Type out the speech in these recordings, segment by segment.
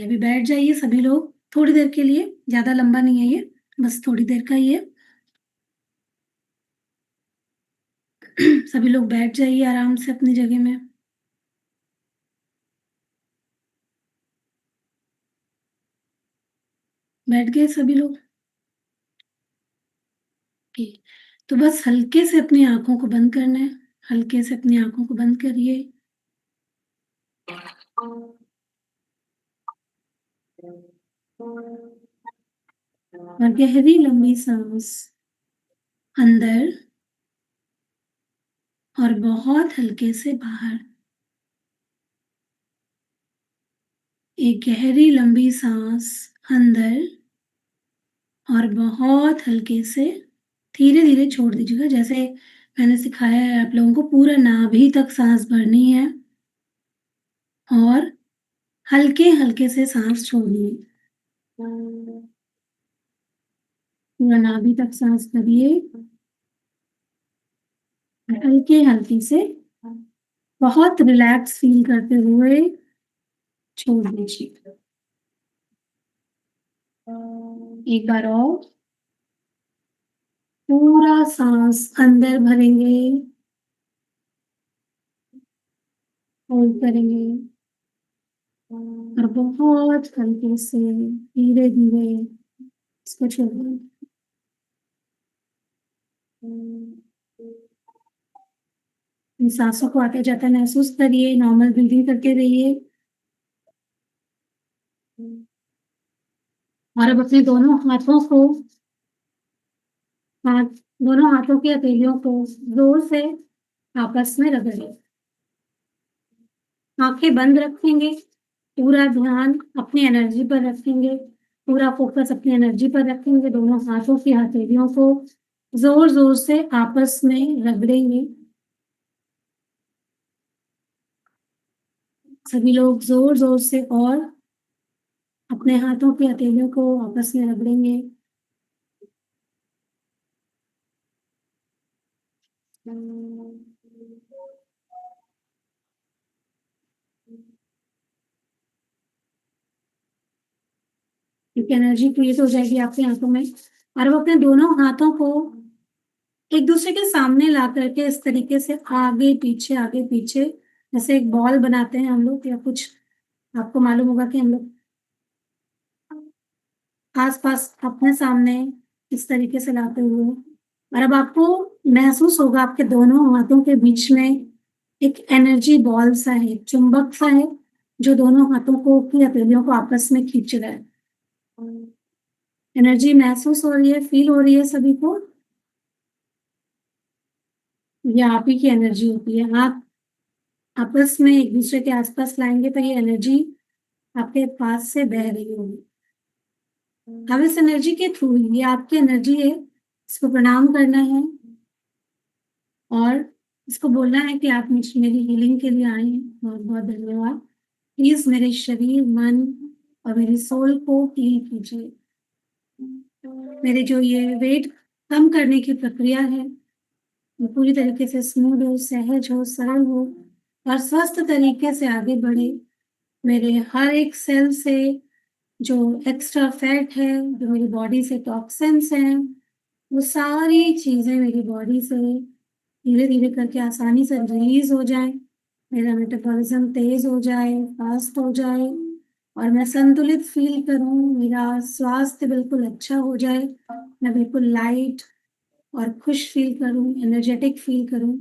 अभी बैठ जाइए सभी लोग थोड़ी देर के लिए, ज़्यादा लंबा नहीं है ये, बस थोड़ी देर का ही है। सभी लोग बैठ जाइए आराम से अपनी जगह में। बैठ गए सभी लोग? ओके। तो बस हल्के से अपनी आँखों को बंद करना है, हल्के से अपनी आँखों को बंद करिए। और गहरी लंबी सांस अंदर और बहुत हल्के से बाहर। एक गहरी लंबी सांस अंदर और बहुत हल्के से धीरे धीरे छोड़ दीजिएगा। जैसे मैंने सिखाया है आप लोगों को, पूरा नाभि तक सांस भरनी है और हल्के हल्के से सांस छोड़नी है। पूरा नाभि तक सांस भरिए, हल्के हल्के से बहुत रिलैक्स फील करते हुए छोड़ दीजिए। एक बार और पूरा सांस अंदर भरेंगे, होल्ड करेंगे और बहुत हल्के से धीरे धीरे इसको छोड़ेंगे। इन सांसों को आते जाते महसूस करिए, नॉर्मल ब्रीदिंग करते रहिए। और अब अपने दोनों हाथों को, हाथ दोनों हाथों की हथेलियों को जोर से आपस में रगड़िए। आंखें बंद रखेंगे, पूरा ध्यान अपनी एनर्जी पर रखेंगे, पूरा फोकस अपनी एनर्जी पर रखेंगे। दोनों हाथों की हथेलियों को जोर जोर से आपस में रगड़ेंगे। सभी लोग जोर जोर से और अपने हाथों की हथेलियों को आपस में रगड़ेंगे। एक एनर्जी क्रिएट हो जाएगी आपके हाथों में। और अब अपने दोनों हाथों को एक दूसरे के सामने ला करके इस तरीके से आगे पीछे जैसे एक बॉल बनाते हैं हम लोग, या कुछ आपको मालूम होगा कि हम लोग आस-पास अपने सामने इस तरीके से लाते हुए। और अब आपको महसूस होगा आपके दोनों हाथों के बीच में एक एनर्जी बॉल सा है, चुंबक सा है, जो दोनों हाथों को की हथेलियों को आपस में खींच रहा है। एनर्जी महसूस हो रही है, फील हो रही है सभी को? ये आप ही की एनर्जी होती है। आप आपस में एक दूसरे के आसपास लाएंगे तो ये एनर्जी आपके पास से बह रही होगी। अब इस एनर्जी के थ्रू, ये आपकी एनर्जी है, इसको प्रणाम करना है और इसको बोलना है कि आप मुझ मेरी हीलिंग के लिए आए हैं, बहुत बहुत धन्यवाद। प्लीज मेरे शरीर, मन और मेरी सोल को हील कीजिए। मेरे जो ये वेट कम करने की प्रक्रिया है, वो पूरी तरीके से स्मूथ हो, सहज हो, सरल हो और स्वस्थ तरीके से आगे बढ़े। मेरे हर एक सेल से जो एक्स्ट्रा फैट है, जो मेरी बॉडी से टॉक्सिन्स हैं, वो सारी चीजें मेरी बॉडी से धीरे धीरे करके आसानी से रिलीज हो जाए। मेरा मेटाबॉलिज्म तेज हो जाए, फास्ट हो जाए और मैं संतुलित फील करूं। मेरा स्वास्थ्य बिल्कुल अच्छा हो जाए, मैं बिल्कुल लाइट और खुश फील करूं, एनर्जेटिक फील करूं।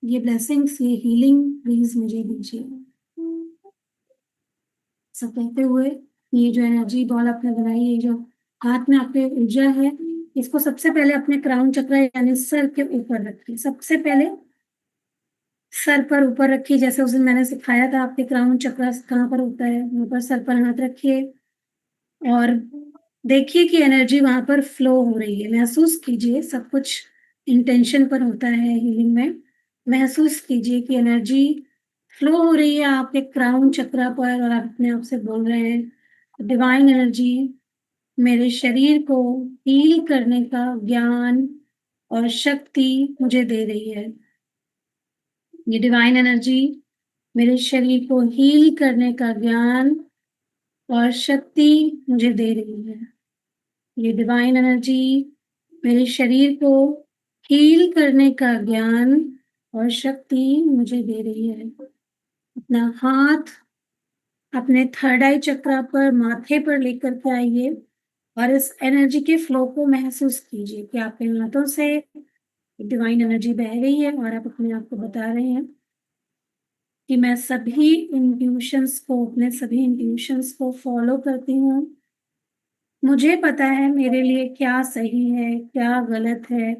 ये ब्लेसिंग्स, ये हीलिंग प्लीज मुझे दीजिए। सब कहते हुए ये जो एनर्जी बॉल आपने बनाई, ये जो हाथ में आपके ऊर्जा है, इसको सबसे पहले अपने क्राउन चक्र यानी सर के ऊपर रखिए। सबसे पहले सर पर ऊपर रखिए, जैसे उस दिन मैंने सिखाया था। आपके क्राउन चक्र कहाँ पर होता है, वहां पर सर पर हाथ रखिए और देखिए कि एनर्जी वहां पर फ्लो हो रही है। महसूस कीजिए, सब कुछ इंटेंशन पर होता है हीलिंग में। महसूस कीजिए कि एनर्जी फ्लो हो रही है आपके क्राउन चक्र पर और आप अपने आप से बोल रहे हैं, डिवाइन एनर्जी मेरे शरीर को हील करने का ज्ञान और शक्ति मुझे दे रही है। ये डिवाइन एनर्जी मेरे शरीर को हील करने का ज्ञान और शक्ति मुझे दे रही है। ये डिवाइन एनर्जी मेरे शरीर को हील करने का ज्ञान और शक्ति मुझे दे रही है। अपना हाथ अपने थर्ड आई चक्रा पर, माथे पर लेकर के आइए और इस एनर्जी के फ्लो को महसूस कीजिए कि आपके हाथों से डिवाइन एनर्जी बह रही है और आप अपने आप को बता रहे हैं कि मैं सभी इंट्यूशंस को, अपने सभी इंट्यूशंस को फॉलो करती हूँ। मुझे पता है मेरे लिए क्या सही है, क्या गलत है।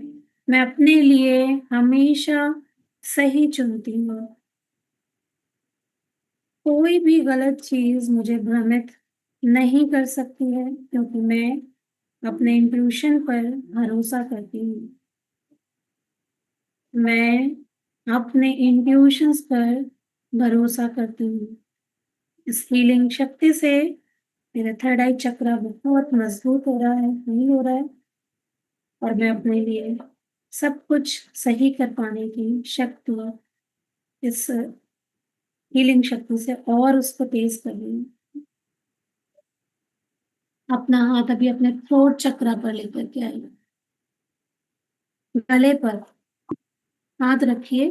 मैं अपने लिए हमेशा सही चुनती हूँ। कोई भी गलत चीज मुझे भ्रमित नहीं कर सकती है, क्योंकि मैं अपने इंट्यूशन पर भरोसा करती हूँ। मैं अपने इंट्यूशंस पर भरोसा करती हूँ। इस हीलिंग शक्ति से मेरा थर्ड आई चक्रा बहुत मजबूत हो रहा है, सही हो रहा है, और मैं अपने लिए सब कुछ सही कर पाने की शक्ति, इस हीलिंग शक्ति से और उसको तेज कर रही हूँ। अपना हाथ अभी अपने थ्रोट चक्रा पर लेकर के आइए। गले पर हाथ रखिए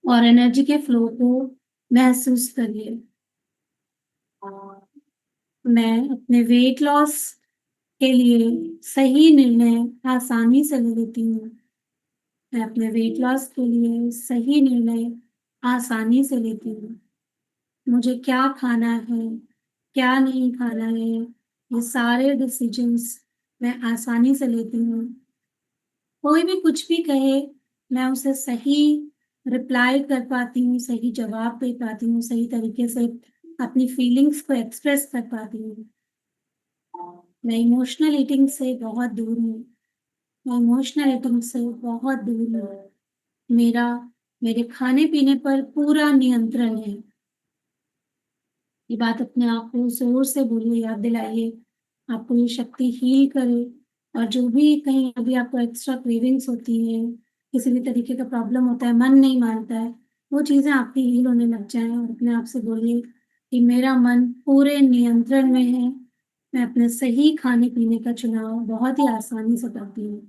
और एनर्जी के फ्लो को महसूस करिए। मैं अपने वेट लॉस के लिए सही निर्णय आसानी से ले लेती हूँ। मैं अपने वेट लॉस के लिए सही निर्णय आसानी से लेती हूँ। मुझे क्या खाना है, क्या नहीं खाना है, ये सारे डिसीजंस मैं आसानी से लेती हूँ। कोई भी कुछ भी कहे, मैं उसे सही रिप्लाई कर पाती हूँ, सही जवाब दे पाती हूँ, सही तरीके से अपनी फीलिंग्स को एक्सप्रेस कर पाती हूँ। मैं इमोशनल ईटिंग से बहुत दूर हूँ। मैं इमोशनल ईटिंग से बहुत दूर हूँ। मेरा मेरे खाने पीने पर पूरा नियंत्रण है। ये बात अपने आप को जोर से बोलिए, याद दिलाइए। आपको ये शक्ति हील करे, और जो भी कहीं अभी आपको एक्स्ट्रा क्रेविंग्स होती है, किसी भी तरीके का प्रॉब्लम होता है, मन नहीं मानता है, वो चीजें आपकी हील होने लग जाए। और अपने आप से बोलिए कि मेरा मन पूरे नियंत्रण में है। मैं अपने सही खाने पीने का चुनाव बहुत ही आसानी से करती हूँ।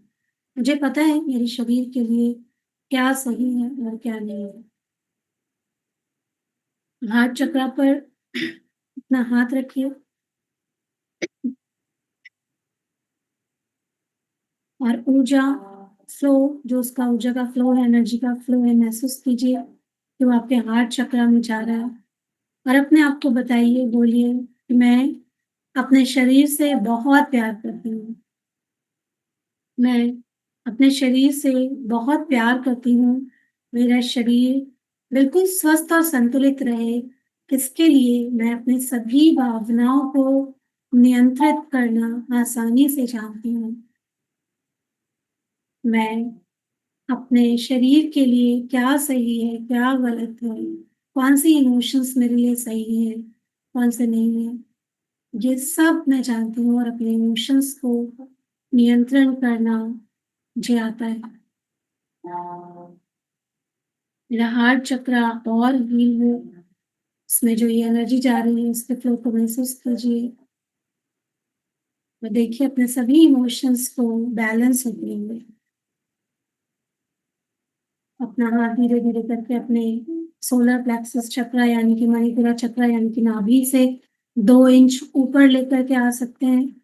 मुझे पता है मेरे शरीर के लिए क्या सही है और क्या नहीं है। हार्ट चक्रा पर अपना हाथ रखिए और ऊर्जा फ्लो, जो उसका ऊर्जा का फ्लो है, एनर्जी का फ्लो है, महसूस कीजिए कि वो आपके हार्ट चक्रा में जा रहा है। और अपने आप को बताइए, बोलिए कि मैं अपने शरीर से बहुत प्यार करती हूँ। मैं अपने शरीर से बहुत प्यार करती हूँ। मेरा शरीर बिल्कुल स्वस्थ और संतुलित रहे, इसके लिए मैं अपनी सभी भावनाओं को नियंत्रित करना आसानी से जानती हूँ। मैं अपने शरीर के लिए क्या सही है, क्या गलत है, कौन सी इमोशंस मेरे लिए सही है, कौन से नहीं है, ये सब मैं जानती हूँ। और अपने इमोशंस को नियंत्रण करना मुझे आता है। मेरा हार्ट चक्रा और हील हो, इसमें जो ये एनर्जी जा रही है उसके फ्लो को महसूस कीजिए। और देखिए अपने सभी इमोशंस को बैलेंस होते हुए। अपना हाथ धीरे धीरे करके अपने सोलर प्लेक्सस चक्रा यानी कि मणिपुरा चक्रा यानी कि नाभि से 2 इंच ऊपर लेकर के आ सकते हैं।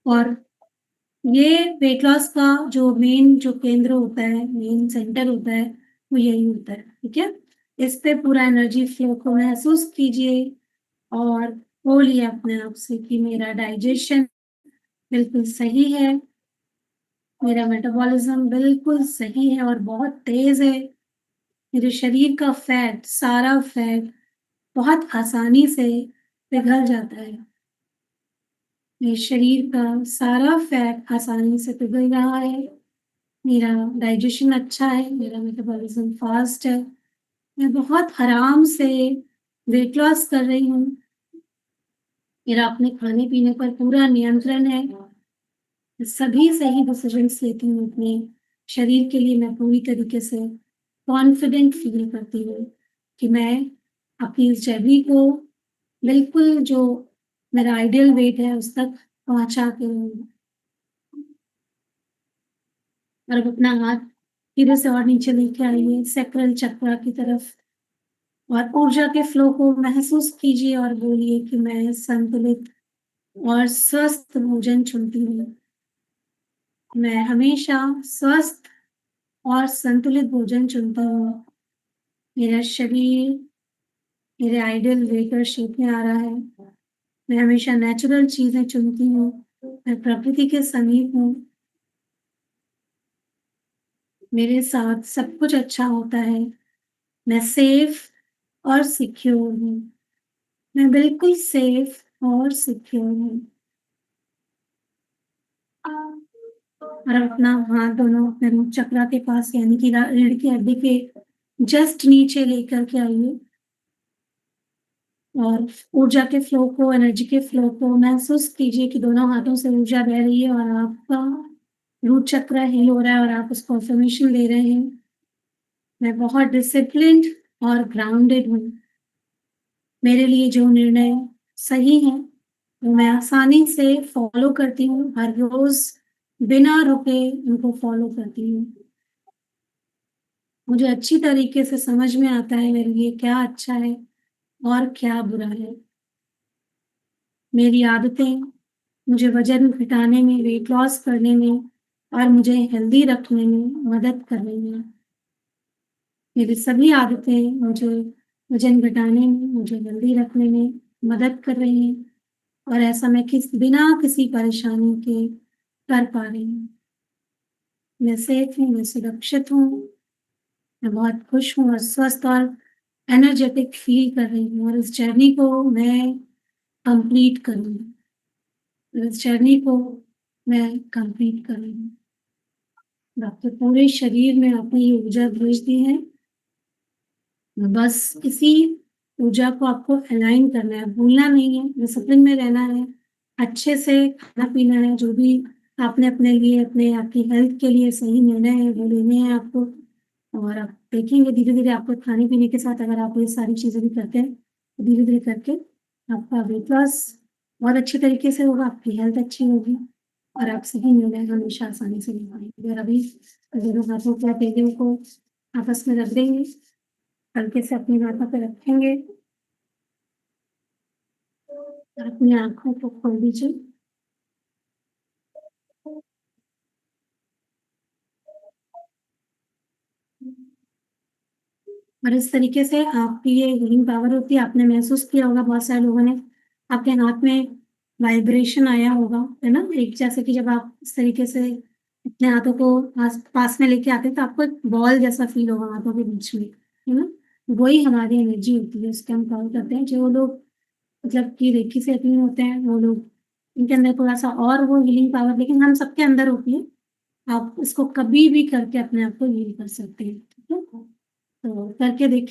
और ये वेट लॉस का जो मेन जो केंद्र होता है, मेन सेंटर होता है, वो यही होता है। ठीक है, इस पे पूरा एनर्जी फ्लो को महसूस कीजिए और बोलिए अपने आप से कि मेरा डाइजेशन बिल्कुल सही है, मेरा मेटाबॉलिज्म बिल्कुल सही है और बहुत तेज है। मेरे शरीर का फैट, सारा फैट बहुत आसानी से पिघल जाता है। मेरे शरीर का सारा फैट आसानी से पिघल रहा है। मेरा डाइजेशन अच्छा है, मेरा मेटाबॉलिज्म फास्ट है। मैं बहुत आराम से वेट लॉस कर रही हूँ। मेरा अपने खाने पीने पर पूरा नियंत्रण है। मैं सभी सही डिसीजंस लेती हूँ। अपने शरीर के लिए मैं पूरी तरीके से कॉन्फिडेंट फील करती हूँ। कि मैं अपनी इस जर्नी को बिल्कुल जो मेरा आइडियल वेट है उस तक पहुँचा के रहूँगी। और अब अपना हाथ धीरे से और नीचे लेके आइए सैक्रल चक्र की तरफ और ऊर्जा के फ्लो को महसूस कीजिए और बोलिए कि मैं संतुलित और स्वस्थ भोजन चुनती हूँ। मैं हमेशा स्वस्थ और संतुलित भोजन चुनती हूँ। मेरा शरीर मेरे आइडियल वेट और शेप में आ रहा है। मैं हमेशा नेचुरल चीज़ें चुनती हूँ। मैं प्रकृति के समीप हूँ। मेरे साथ सब कुछ अच्छा होता है। मैं सेफ और सिक्योर हूँ। मैं बिल्कुल सेफ और सिक्योर हूँ। और अब अपना हाथ दोनों अपने रूट चक्र के पास यानी कि रीढ़ की हड्डी के जस्ट नीचे लेकर के आइए और ऊर्जा के फ्लो को, एनर्जी के फ्लो को महसूस कीजिए कि दोनों हाथों से ऊर्जा बह रही है और आपका रूट चक्र हील हो रहा है और आप उसको अफर्मेशन दे रहे हैं। मैं बहुत डिसिप्लिन्ड और ग्राउंडेड हूँ। मेरे लिए जो निर्णय सही हैं, वो मैं आसानी से फॉलो करती हूँ। हर रोज़ बिना रुके उनको फॉलो करती हूँ। मुझे अच्छी तरीके से समझ में आता है मेरे लिए क्या अच्छा है और क्या बुरा है। मेरी आदतें मुझे वज़न घटाने में, वेट लॉस करने में और मुझे हेल्दी रखने में मदद कर रही हैं। मेरी सभी आदतें मुझे वज़न घटाने में, मुझे हेल्दी रखने में मदद कर रही हैं और ऐसा मैं बिना किसी परेशानी के कर पा रही हूँ। मैं सेफ हूँ, मैं सुरक्षित हूँ, मैं बहुत खुश हूँ और स्वस्थ और एनर्जेटिक फ़ील कर रही हूँ और इस जर्नी को मैं कंप्लीट करूँगी। इस जर्नी को मैं कंप्लीट कर रही हूँ। आपके पूरे शरीर में आपने ये ऊर्जा भेज दी है। बस इसी ऊर्जा को आपको अलाइन करना है, भूलना नहीं है, डिसिप्लिन में रहना है, अच्छे से खाना-पीना है, जो भी आपने अपने लिए, अपने आपकी हेल्थ के लिए सही निर्णय है, वो लेने हैं आपको। और आप देखेंगे धीरे-धीरे आपको खाने-पीने के साथ अगर आप ये सारी चीज़ें भी करते हैं, तो धीरे-धीरे करके आपका वेट लॉस बहुत अच्छे तरीके से होगा, आपकी हेल्थ अच्छी होगी और आप सही निर्णय हमेशा आसानी से ले पाएँगे। और अभी दोनों हाथों को, पैरों को आपस में रख देंगे, हल्के से अपनी माथा पे रखेंगे और अपनी आँखों को खोल दीजिए। और इस तरीके से आपकी ये हीलिंग पावर होती है, आपने महसूस किया होगा बहुत सारे लोगों ने आपके हाथ में वाइब्रेशन आया होगा, है ना? एक जैसे कि जब आप इस तरीके से अपने हाथों को पास पास में लेके आते हैं तो आपको एक बॉल जैसा फ़ील होगा हाथों के बीच में, है ना? वही हमारी एनर्जी होती है, उसको हम कॉल करते हैं। जो लोग मतलब कि रेकी से अटैन होते हैं, वो लोग उनके अंदर थोड़ा-सा और वो हीलिंग पावर लेकिन हम सबके अंदर होती है। आप इसको कभी भी करके अपने आप को हील कर सकते हैं, ठीक है? तो करके देखिए।